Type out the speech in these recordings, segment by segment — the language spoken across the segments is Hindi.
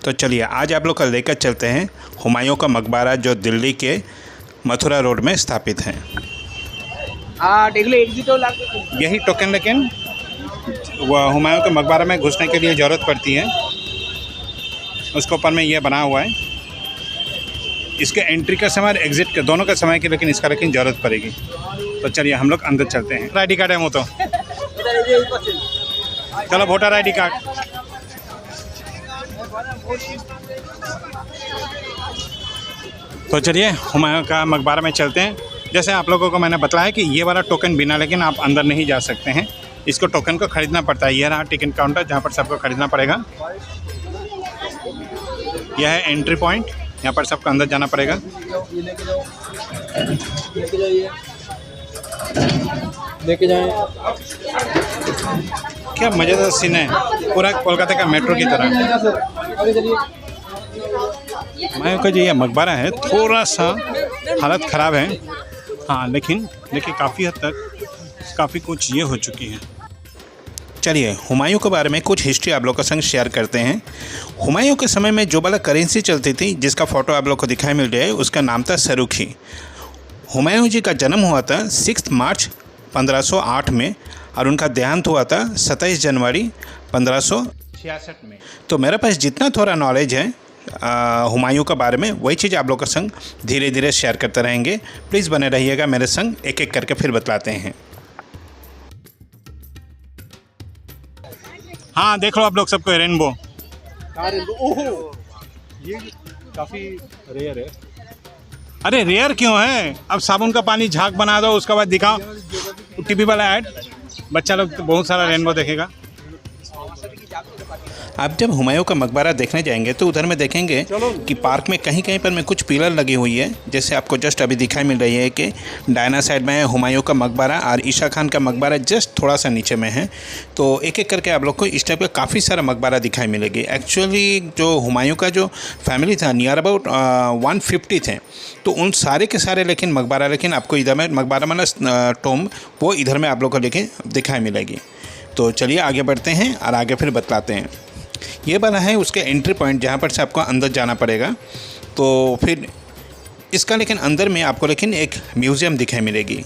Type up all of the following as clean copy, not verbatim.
तो चलिए आज आप लोग का लेकर चलते हैं हुमायूं का मकबरा जो दिल्ली के मथुरा रोड में स्थापित है। यही टोकन लेकिन वह हुमायूं के मकबरा में घुसने के लिए ज़रूरत पड़ती है। उसके ऊपर में यह बना हुआ है। इसके एंट्री का समय और एग्ज़िट के दोनों का समय की लेकिन इसका लेकिन ज़रूरत पड़ेगी। तो चलिए हम लोग अंदर चलते हैं। ID कार्ड है वो तो चलो वोटर ID कार्ड। तो चलिए हुमायूं का मकबरा में चलते हैं। जैसे आप लोगों को मैंने बताया कि ये वाला टोकन बिना लेकिन आप अंदर नहीं जा सकते हैं। इसको टोकन को ख़रीदना पड़ता है। यह रहा टिकट काउंटर जहाँ पर सबको ख़रीदना पड़ेगा। यह है एंट्री पॉइंट, यहाँ पर सबको अंदर जाना पड़ेगा। लेके जाएं। क्या मज़ेदार सीन है, पूरा कोलकाता का मेट्रो की तरह। हुमायूं का जो ये मकबरा है थोड़ा सा हालत ख़राब है, हाँ, लेकिन देखिए काफ़ी हद तक काफ़ी कुछ ये हो चुकी है। चलिए हुमायूं के बारे में कुछ हिस्ट्री आप लोग के संग शेयर करते हैं। हुमायूं के समय में जो वाला करेंसी चलती थी जिसका फ़ोटो आप लोग को दिखाई मिल रहा है उसका नाम था सरूखी। हुमायूं जी का जन्म हुआ था 6 मार्च 1508 में और उनका देहांत हुआ था 27 जनवरी 1566 में। तो मेरे पास जितना थोड़ा नॉलेज है हुमायूं के बारे में वही चीज़ आप लोग के संग धीरे धीरे शेयर करते रहेंगे। प्लीज़ बने रहिएगा मेरे संग, एक एक करके फिर बतलाते हैं। हाँ देख लो आप लोग सबको रेनबो। ओहो, ये काफ़ी रेयर है। अरे रेयर क्यों है? अब साबुन का पानी झाग बना दो, उसके बाद दिखाओ टीवी वाला ऐड, बच्चा लोग तो बहुत सारा रेनबो देखेगा। आप जब हुमायूं का मकबरा देखने जाएंगे तो उधर में देखेंगे कि पार्क में कहीं कहीं पर में कुछ पिलर लगी हुई है। जैसे आपको जस्ट अभी दिखाई मिल रही है कि डायना साइड में है हुमायूं का मकबरा और ईशा खान का मकबरा जस्ट थोड़ा सा नीचे में है। तो एक एक करके आप लोग को इस टाइप का काफ़ी सारा मकबरा दिखाई मिलेगी। एक्चुअली जो हुमायूं का जो फैमिली था नियर अबाउट 150 थे। तो उन सारे के सारे लेकिन मकबरा लेकिन आपको इधर में मकबरा मतलब टोम वो इधर में आप लोग को लेकिन दिखाई मिलेगी। तो चलिए आगे बढ़ते हैं और आगे फिर बतलाते हैं। ये बना है उसके एंट्री पॉइंट जहाँ पर से आपको अंदर जाना पड़ेगा। तो फिर इसका लेकिन अंदर में आपको लेकिन एक म्यूज़ियम दिखाई मिलेगी।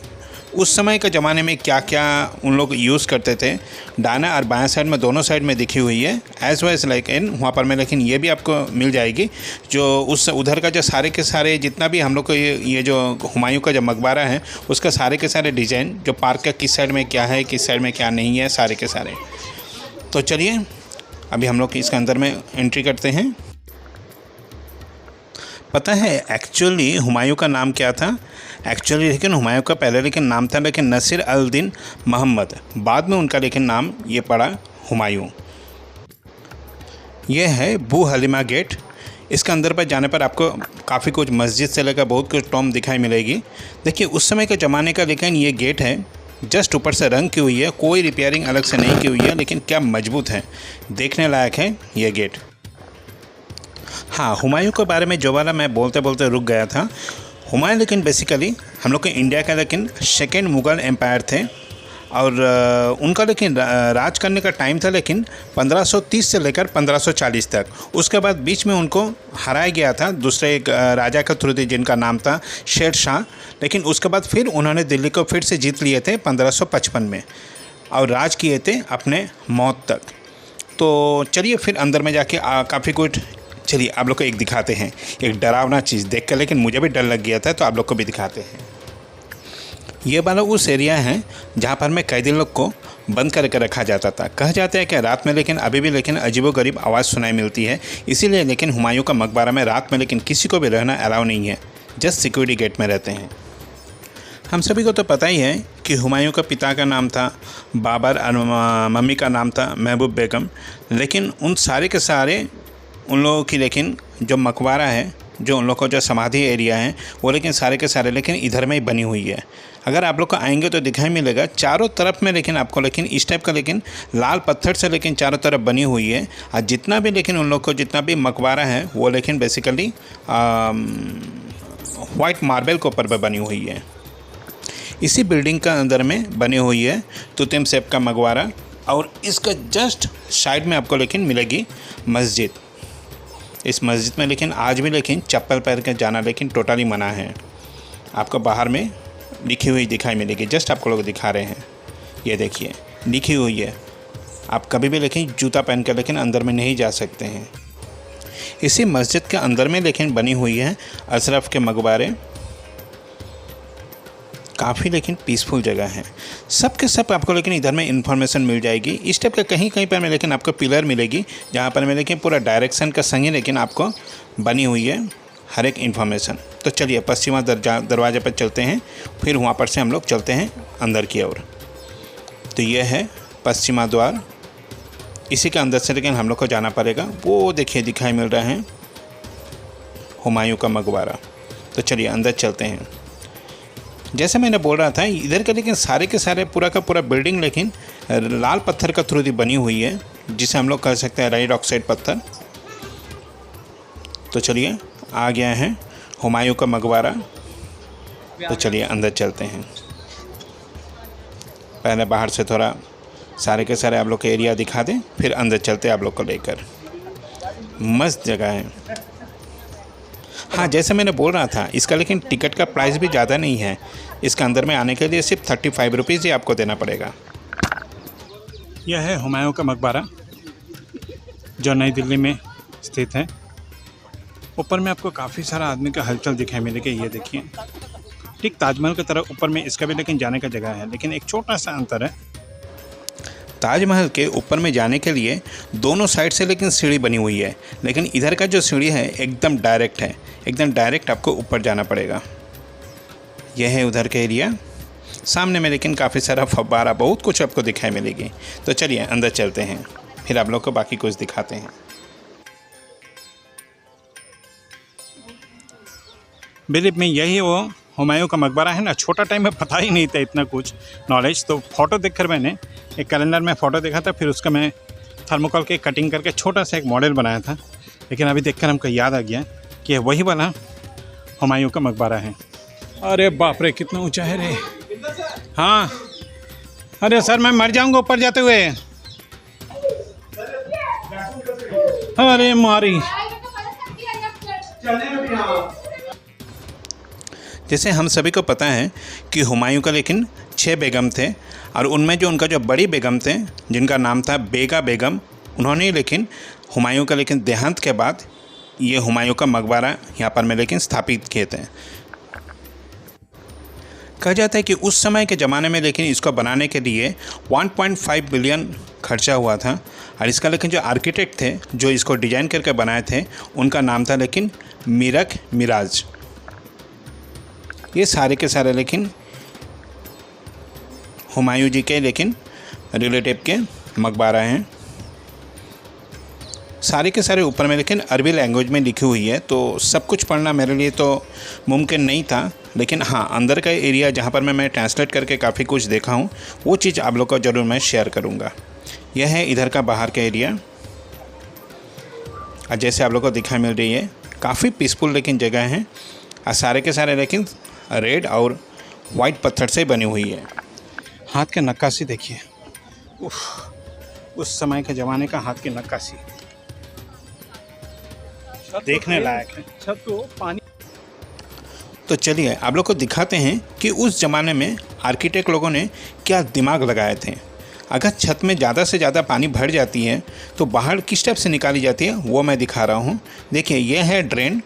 उस समय के ज़माने में क्या क्या उन लोग यूज़ करते थे, दाना और बायां साइड में दोनों साइड में दिखी हुई है। एज वेज लाइक इन वहाँ पर में लेकिन ये भी आपको मिल जाएगी जो उस उधर का जो सारे के सारे जितना भी हम लोग को ये जो हुमायूं का जो मकबरा है उसका सारे के सारे डिज़ाइन जो पार्क का किस साइड में क्या है किस साइड में क्या नहीं है सारे के सारे। तो चलिए अभी हम लोग इसके अंदर में एंट्री करते हैं। पता है एक्चुअली हुमायूं का नाम क्या था? एक्चुअली लेकिन हुमायूं का पहले लेकिन नाम था लेकिन नसीर अल दीन मोहम्मद, बाद में उनका लेकिन नाम ये पड़ा हुमायूं। ये है बू हलीमा गेट। इसके अंदर पर जाने पर आपको काफ़ी कुछ मस्जिद से लेकर बहुत कुछ टॉम दिखाई मिलेगी। देखिए उस समय के ज़माने का लेकिन ये गेट है, जस्ट ऊपर से रंग की हुई है, कोई रिपेयरिंग अलग से नहीं की हुई है, लेकिन क्या मजबूत है, देखने लायक है ये गेट। हाँ हुमायूं के बारे में जो वाला मैं बोलते बोलते रुक गया था। हुमायूं लेकिन बेसिकली हम लोग के इंडिया का लेकिन सेकेंड मुग़ल एम्पायर थे और उनका लेकिन राज करने का टाइम था लेकिन 1530 से लेकर 1540 तक। उसके बाद बीच में उनको हराया गया था दूसरे एक राजा के थ्रू जिनका नाम था शेर शाह। लेकिन उसके बाद फिर उन्होंने दिल्ली को फिर से जीत लिए थे 1555 में और राज किए थे अपने मौत तक। तो चलिए फिर अंदर में जाके काफ़ी कुछ, चलिए आप लोग को एक दिखाते हैं, एक डरावना चीज़ देख कर लेकिन मुझे भी डर लग गया था तो आप लोग को भी दिखाते हैं। ये वाला उस एरिया है जहाँ पर में कैदी लोग को बंद करके रखा जाता था। कहा जाता है कि रात में लेकिन अभी भी लेकिन अजीबोगरीब आवाज़ सुनाई मिलती है। इसीलिए लेकिन हुमायूं का मकबरा में रात में लेकिन किसी को भी रहना अलाउ नहीं है, जस्ट सिक्योरिटी गेट में रहते हैं। हम सभी को तो पता ही है कि हुमायूं का पिता का नाम था बाबर और मम्मी का नाम था महबूब बेगम। लेकिन उन सारे के सारे उन लोगों की लेकिन जो मकबरा है, जो उन लोग का जो समाधि एरिया है वो लेकिन सारे के सारे लेकिन इधर में ही बनी हुई है। अगर आप लोग को आएंगे तो दिखाई मिलेगा चारों तरफ में लेकिन आपको लेकिन इस टाइप का लेकिन लाल पत्थर से लेकिन चारों तरफ बनी हुई है। और जितना भी लेकिन उन लोग को जितना भी मकबरा है वो लेकिन बेसिकली वाइट मार्बल के ऊपर पर बनी हुई है। इसी बिल्डिंग का अंदर में बनी हुई है तुतिम सेब का मकबरा और इसका जस्ट साइड में आपको लेकिन मिलेगी मस्जिद। इस मस्जिद में लेकिन आज भी लेकिन चप्पल पहन कर जाना लेकिन टोटली मना है। आपको बाहर में लिखी हुई दिखाई मिलेगी, जस्ट आपको लोग दिखा रहे हैं। ये देखिए लिखी हुई है, आप कभी भी लेकिन जूता पहन कर लेकिन अंदर में नहीं जा सकते हैं। इसी मस्जिद के अंदर में लेकिन बनी हुई है अशरफ के मकबरे। काफ़ी लेकिन पीसफुल जगह है। सब के सब आपको लेकिन इधर में इन्फॉर्मेशन मिल जाएगी। इस टाइप का कहीं कहीं पर में लेकिन आपको पिलर मिलेगी, जहाँ पर में लेकिन पूरा डायरेक्शन का संग ही लेकिन आपको बनी हुई है हर एक इन्फॉर्मेशन। तो चलिए पश्चिमा दरवाजे पर चलते हैं, फिर वहाँ पर से हम लोग चलते हैं अंदर की ओर। तो ये है पश्चिमा द्वार, इसी के अंदर से लेकिन हम लोग को जाना पड़ेगा। वो देखिए दिखाई मिल रहा है हुमायूं का मकबरा। तो चलिए अंदर चलते हैं। जैसे मैंने बोल रहा था, इधर का लेकिन सारे के सारे पूरा का पूरा बिल्डिंग लेकिन लाल पत्थर का थ्रू दी बनी हुई है, जिसे हम लोग कह सकते हैं रेड ऑक्साइड पत्थर। तो चलिए आ गया है हुमायूं का मकबरा। तो चलिए अंदर चलते हैं। पहले बाहर से थोड़ा सारे के सारे आप लोग के एरिया दिखा दें, फिर अंदर चलते हैं आप लोग को लेकर। मस्त जगह है। हाँ, जैसे मैंने बोल रहा था, इसका लेकिन टिकट का प्राइस भी ज़्यादा नहीं है। इसके अंदर में आने के लिए सिर्फ 35 रुपीज़ ही आपको देना पड़ेगा। यह है हुमायूं का मकबरा, जो नई दिल्ली में स्थित है। ऊपर में आपको काफ़ी सारा आदमी का हलचल दिखाई मिलेगा। ये देखिए ठीक ताजमहल की तरह ऊपर में इसका भी लेकिन जाने का जगह है, लेकिन एक छोटा सा अंतर है। ताजमहल के ऊपर में जाने के लिए दोनों साइड से लेकिन सीढ़ी बनी हुई है, लेकिन इधर का जो सीढ़ी है एकदम डायरेक्ट है, एकदम डायरेक्ट आपको ऊपर जाना पड़ेगा। यह है उधर का एरिया। सामने में लेकिन काफ़ी सारा फव्वारा, बहुत कुछ आपको दिखाई मिलेगी। तो चलिए अंदर चलते हैं, फिर आप लोग को बाकी कुछ दिखाते हैं। बिलीव में यही वो हुमायूं का मकबरा है ना। छोटा टाइम में पता ही नहीं था इतना कुछ नॉलेज। तो फ़ोटो देखकर मैंने एक कैलेंडर में फ़ोटो देखा था, फिर उसका मैं थर्मोकोल के कटिंग करके छोटा सा एक मॉडल बनाया था। लेकिन अभी देखकर हमको याद आ गया कि ये वही वाला हुमायूं का मकबरा है। अरे बाप रे, कितना ऊंचा है रे। हाँ, अरे सर मैं मर जाऊंगा ऊपर जाते हुए। अरे मारी। जैसे हम सभी को पता है कि हुमायूं का लेकिन 6 बेगम थे, और उनमें जो उनका जो बड़ी बेगम थे जिनका नाम था बेगा बेगम, उन्होंने लेकिन हुमायूं का लेकिन देहांत के बाद ये हुमायूं का मकबरा यहाँ पर में लेकिन स्थापित किए थे। कहा जाता है कि उस समय के ज़माने में लेकिन इसको बनाने के लिए 1.5 बिलियन खर्चा हुआ था, और इसका लेकिन जो आर्किटेक्ट थे जो इसको डिज़ाइन करके बनाए थे, उनका नाम था लेकिन मीरक मिराज। ये सारे के सारे लेकिन हुमायूं जी के लेकिन रिलेटिव के मकबरा हैं। सारे के सारे ऊपर में लेकिन अरबी लैंग्वेज में लिखी हुई है, तो सब कुछ पढ़ना मेरे लिए तो मुमकिन नहीं था। लेकिन हाँ, अंदर का एरिया जहाँ पर मैं ट्रांसलेट करके काफ़ी कुछ देखा हूँ, वो चीज़ आप लोग को ज़रूर मैं शेयर करूँगा। यह है इधर का बाहर का एरिया, और जैसे आप लोग को दिखाई मिल रही है काफ़ी पीसफुल लेकिन जगह है, और सारे के सारे लेकिन रेड और वाइट पत्थर से बनी हुई है। हाथ के नक्काशी देखिए, उस समय के ज़माने का हाथ की नक्काशी देखने लायक है। छत तो पानी। तो चलिए आप लोग को दिखाते हैं कि उस ज़माने में आर्किटेक्ट लोगों ने क्या दिमाग लगाए थे। अगर छत में ज़्यादा से ज़्यादा पानी भर जाती है तो बाहर किस टाइप से निकाली जाती है वो मैं दिखा रहा हूँ। देखिए ये है ड्रेन,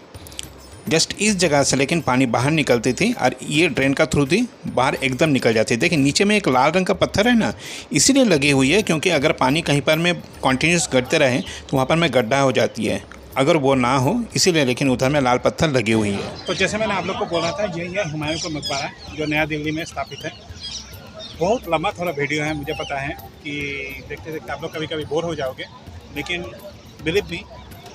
जस्ट इस जगह से लेकिन पानी बाहर निकलती थी, और ये ड्रेन का थ्रू थी बाहर एकदम निकल जाती है। देखिए नीचे में एक लाल रंग का पत्थर है ना, इसीलिए लगी हुई है क्योंकि अगर पानी कहीं पर में कंटिन्यूस गिरते रहे तो वहाँ पर में गड्ढा हो जाती है, अगर वो ना हो इसीलिए लेकिन उधर में लाल पत्थर लगी हुई है। तो जैसे मैंने आप लोग को बोला था, यही है हुमायूं का मकबरा जो नया दिल्ली में स्थापित है। बहुत लंबा थोड़ा वीडियो है, मुझे पता है कि देखते देखते आप लोग कभी कभी बोर हो जाओगे, लेकिन बिलीव मी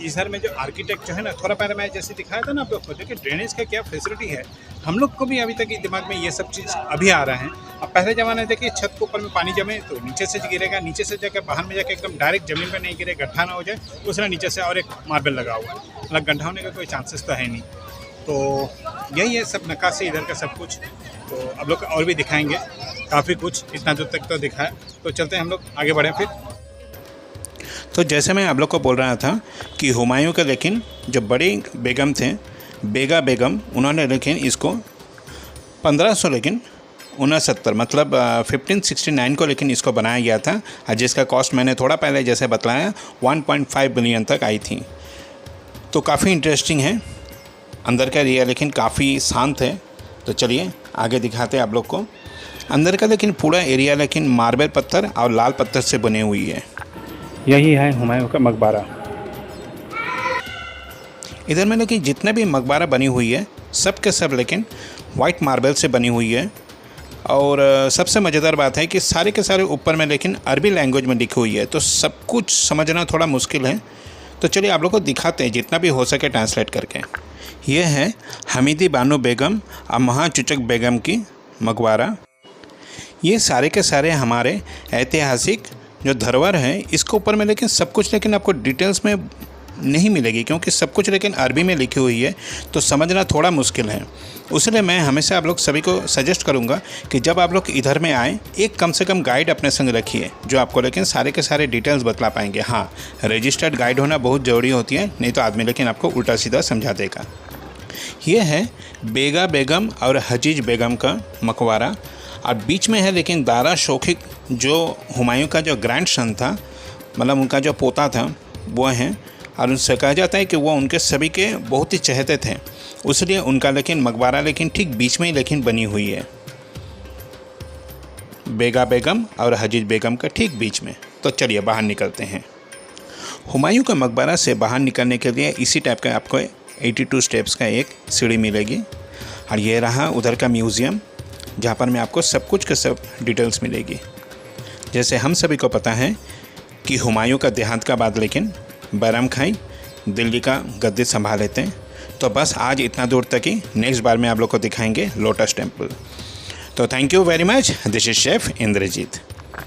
इधर में जो आर्किटेक्ट जो है ना, थोड़ा पहले मैं जैसे दिखाया था ना आप लोग को, देखिए ड्रेनेज का क्या फैसिलिटी है। हम लोग को भी अभी तक दिमाग में ये सब चीज़ अभी आ रहा है। अब पहले ज़माने देखिए छत के ऊपर में पानी जमे तो नीचे से गिरेगा, नीचे से जाकर बाहर में जाकर एकदम डायरेक्ट ज़मीन पर नहीं गिरे, गड्ढा ना हो जाए, उसने नीचे से और एक मार्बल लगा हुआ है, मतलब गड्ढा होने का कोई चांसेस तो है नहीं। तो यही है सब नक्काशी इधर का सब कुछ। तो अब लोग और भी दिखाएंगे काफ़ी कुछ, इतना दूर तक तो दिखाया। तो चलते हैं हम लोग आगे बढ़ें फिर। तो जैसे मैं आप लोग को बोल रहा था कि हुमायूं का लेकिन जो बड़ी बेगम थे बेगा बेगम, उन्होंने लेकिन इसको 1500 लेकिन 69 मतलब 1569 को लेकिन इसको बनाया गया था, और जिसका कॉस्ट मैंने थोड़ा पहले जैसे बताया 1.5 बिलियन तक आई थी। तो काफ़ी इंटरेस्टिंग है। अंदर का एरिया लेकिन काफ़ी शांत है। तो चलिए आगे दिखाते हैं आप लोग को। अंदर का लेकिन पूरा एरिया लेकिन मार्बल पत्थर और लाल पत्थर से बने हुई है। यही है हुमायूं का मकबरा। इधर में लेकिन जितने भी मकबरा बनी हुई है सब के सब लेकिन वाइट मार्बल से बनी हुई है। और सबसे मज़ेदार बात है कि सारे के सारे ऊपर में लेकिन अरबी लैंग्वेज में लिखी हुई है, तो सब कुछ समझना थोड़ा मुश्किल है। तो चलिए आप लोग को दिखाते हैं जितना भी हो सके ट्रांसलेट करके। ये है हमीदी बानो बेगम और महाचुचक बेगम की मकबरा। ये सारे के सारे हमारे ऐतिहासिक जो धरोहर है इसके ऊपर में लेकिन सब कुछ लेकिन आपको डिटेल्स में नहीं मिलेगी, क्योंकि सब कुछ लेकिन अरबी में लिखी हुई है, तो समझना थोड़ा मुश्किल है। उसलिए मैं हमेशा आप लोग सभी को सजेस्ट करूंगा कि जब आप लोग इधर में आएँ एक कम से कम गाइड अपने संग रखिए, जो आपको लेकिन सारे के सारे डिटेल्स बतला पाएंगे। हाँ, रजिस्टर्ड गाइड होना बहुत ज़रूरी होती है, नहीं तो आदमी लेकिन आपको उल्टा सीधा समझा देगा। ये है बेगा बेगम और हजीज बेगम का मकबरा, और बीच में है लेकिन दारा शौकीक जो हुमायूं का जो ग्रैंड सन था, मतलब उनका जो पोता था वो हैं, और उनसे कहा जाता है कि वो उनके सभी के बहुत ही चहेते थे, इसलिए उनका लेकिन मकबरा लेकिन ठीक बीच में ही लेकिन बनी हुई है, बेगा बेगम और हजीज बेगम का ठीक बीच में। तो चलिए बाहर निकलते हैं। हुमायूं का मकबरा से बाहर निकलने के लिए इसी टाइप का आपको 82 स्टेप्स का एक सीढ़ी मिलेगी, और ये रहा उधर का म्यूज़ियम जहाँ पर मैं आपको सब कुछ का सब डिटेल्स मिलेगी। जैसे हम सभी को पता है कि हुमायूं का देहांत का बाद लेकिन बैरम खाई दिल्ली का गद्दी संभाल लेते हैं। तो बस आज इतना दूर तक ही, नेक्स्ट बार में आप लोग को दिखाएंगे लोटस टेम्पल। तो thank you very much. This is chef Indrajit.